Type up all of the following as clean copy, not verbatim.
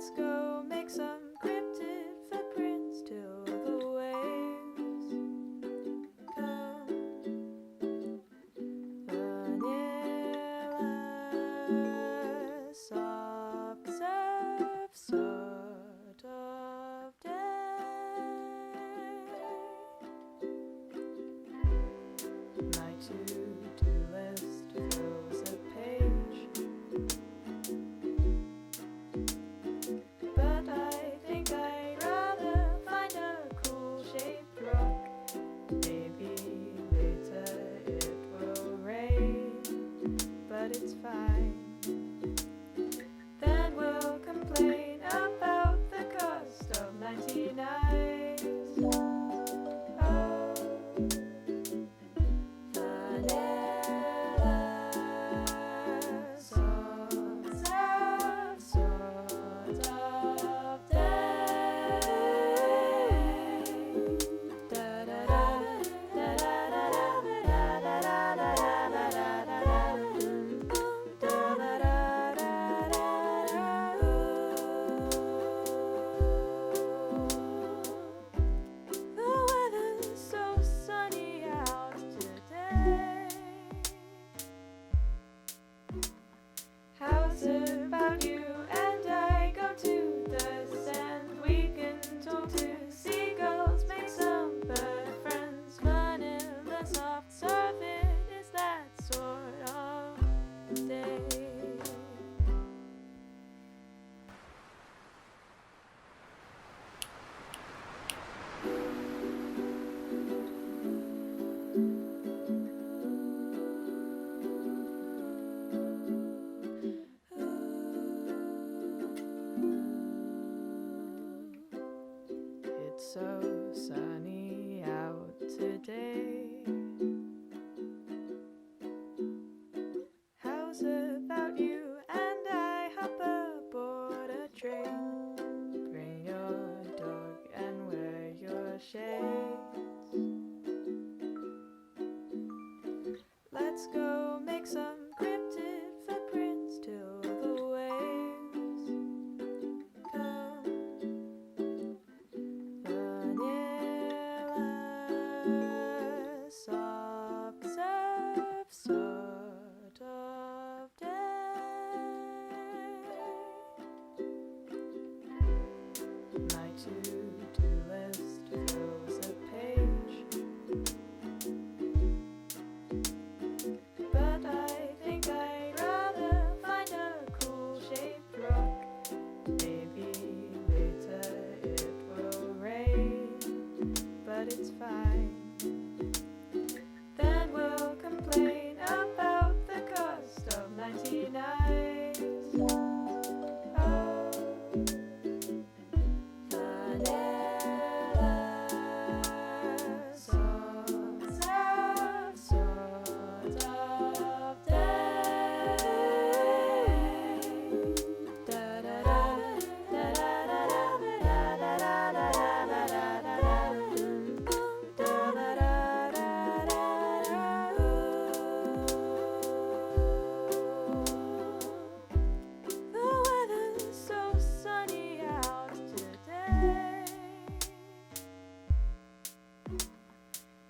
Let's go make some cryptid footprints till the waves come. Vanilla, soft surf sort of day. My to-do list fills a page, but I think I'd rather find a cool-shaped rock. Maybe later it will rain, but it's fine. Then we'll complain about the cost of 99. Oh, vanilla, soft serve sort of day. Da da da da da da da da da The weather's so sunny out today. How's about you and I go to the sand? We can talk to seagulls, make some bird friends. Vanilla soft surf, it is that sort of day. It's so sunny out today. How's about you and I hop aboard a train? Bring your dog and wear your shades. Let's go make some cryptid footprints till the waves come. Vanilla, soft surf sort of day. My to-do list fills a page, but I think I'd rather find a cool-shaped rock. Maybe later it will rain, but it's fine. Then we'll complain about the cost of 99. Oh, vanilla, soft serve sort of day. Da da da da da da da da da The weather's so sunny out today.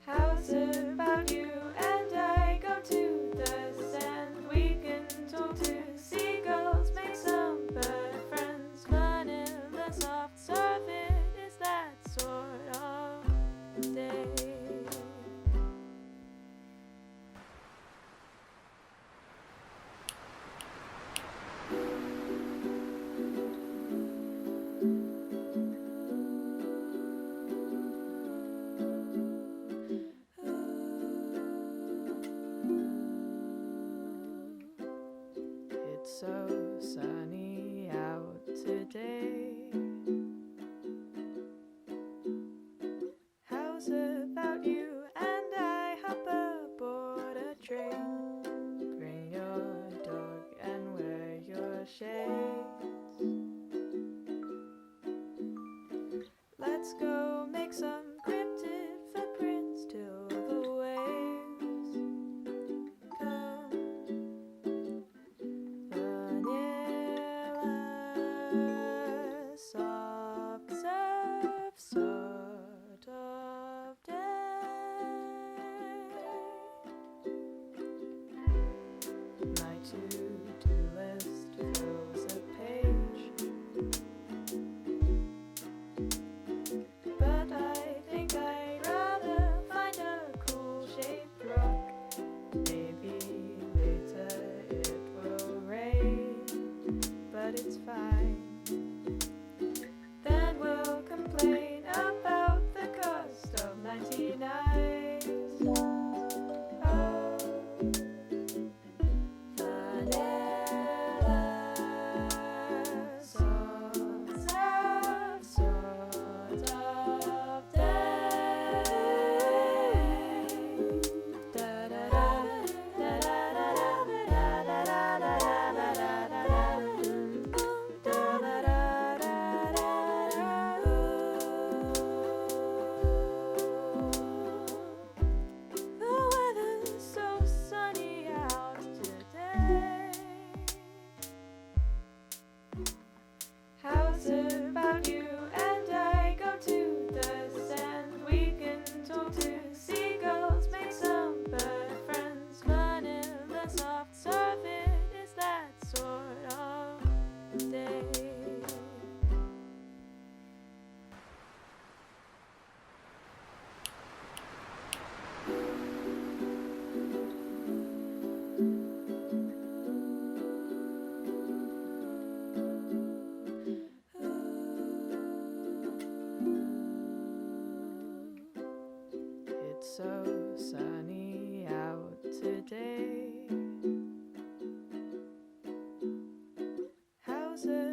How's about you and I go to the sand? We can talk to seagulls, make some bird friends. Vanilla soft surf, it is that sort of day. It's so sunny out today. How's about you and I hop aboard a train? Bring your dog and wear your shades. Let's go make some cryptid footprints till the waves come. Vanilla, closet.